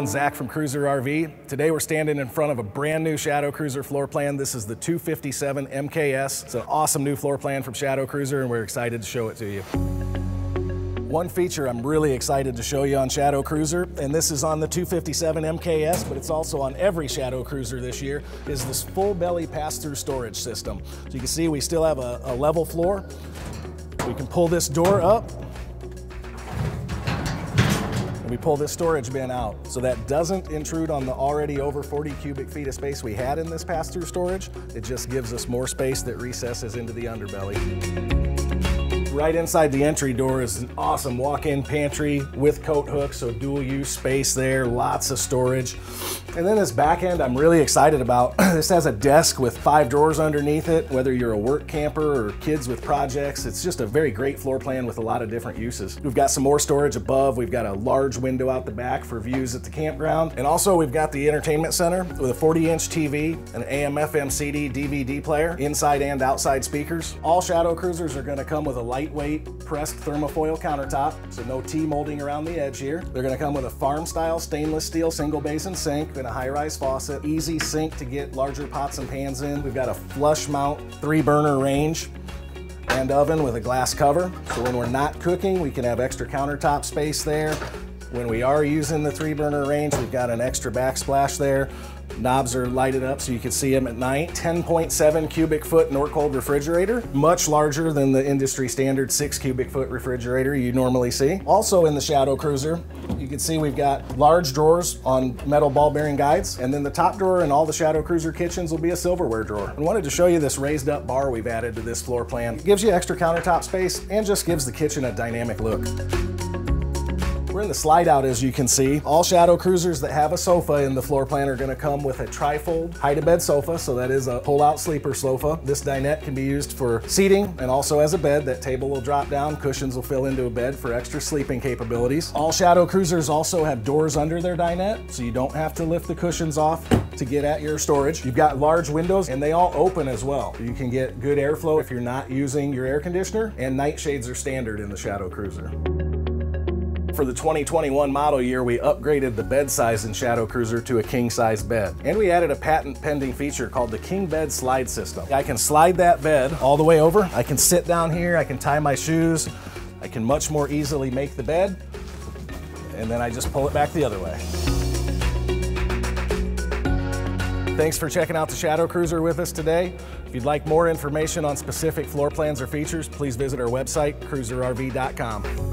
everyone, Zach from Cruiser RV. Today we're standing in front of a brand new Shadow Cruiser floor plan. This is the 257 MKS. It's an awesome new floor plan from Shadow Cruiser and we're excited to show it to you. One feature I'm really excited to show you on Shadow Cruiser, and this is on the 257 MKS, but it's also on every Shadow Cruiser this year, is this full belly pass-through storage system. So you can see we still have a level floor. We can pull this door up, and we pull this storage bin out. So that doesn't intrude on the already over 40 cubic feet of space we had in this pass-through storage. It just gives us more space that recesses into the underbelly. Right inside the entry door is an awesome walk-in pantry with coat hooks, so dual use space there, lots of storage. And then this back end I'm really excited about. This has a desk with 5 drawers underneath it. Whether you're a work camper or kids with projects, it's just a very great floor plan with a lot of different uses. We've got some more storage above. We've got a large window out the back for views at the campground. And also we've got the entertainment center with a 40-inch TV, an AM, FM, CD, DVD player, inside and outside speakers. All Shadow Cruisers are gonna come with a lightweight pressed thermofoil countertop, so no T-molding around the edge here. They're gonna come with a farm-style stainless steel single basin sink and a high-rise faucet, easy sink to get larger pots and pans in. We've got a flush mount 3-burner range and oven with a glass cover. So when we're not cooking, we can have extra countertop space there. When we are using the 3-burner range, we've got an extra backsplash there. Knobs are lighted up so you can see them at night. 10.7 cubic foot Norcold refrigerator, much larger than the industry standard 6 cubic foot refrigerator you normally see. Also in the Shadow Cruiser, you can see we've got large drawers on metal ball bearing guides, and then the top drawer in all the Shadow Cruiser kitchens will be a silverware drawer. I wanted to show you this raised up bar we've added to this floor plan. It gives you extra countertop space and just gives the kitchen a dynamic look. We're in the slide out, as you can see. All Shadow Cruisers that have a sofa in the floor plan are gonna come with a tri-fold hide-to-bed sofa, so that is a pull-out sleeper sofa. This dinette can be used for seating and also as a bed. That table will drop down, cushions will fill into a bed for extra sleeping capabilities. All Shadow Cruisers also have doors under their dinette, so you don't have to lift the cushions off to get at your storage. You've got large windows and they all open as well. You can get good airflow if you're not using your air conditioner, and nightshades are standard in the Shadow Cruiser. For the 2021 model year, we upgraded the bed size in Shadow Cruiser to a king-size bed. And we added a patent-pending feature called the King Bed Slide System. I can slide that bed all the way over. I can sit down here, I can tie my shoes. I can much more easily make the bed. And then I just pull it back the other way. Thanks for checking out the Shadow Cruiser with us today. If you'd like more information on specific floor plans or features, please visit our website, cruiserrv.com.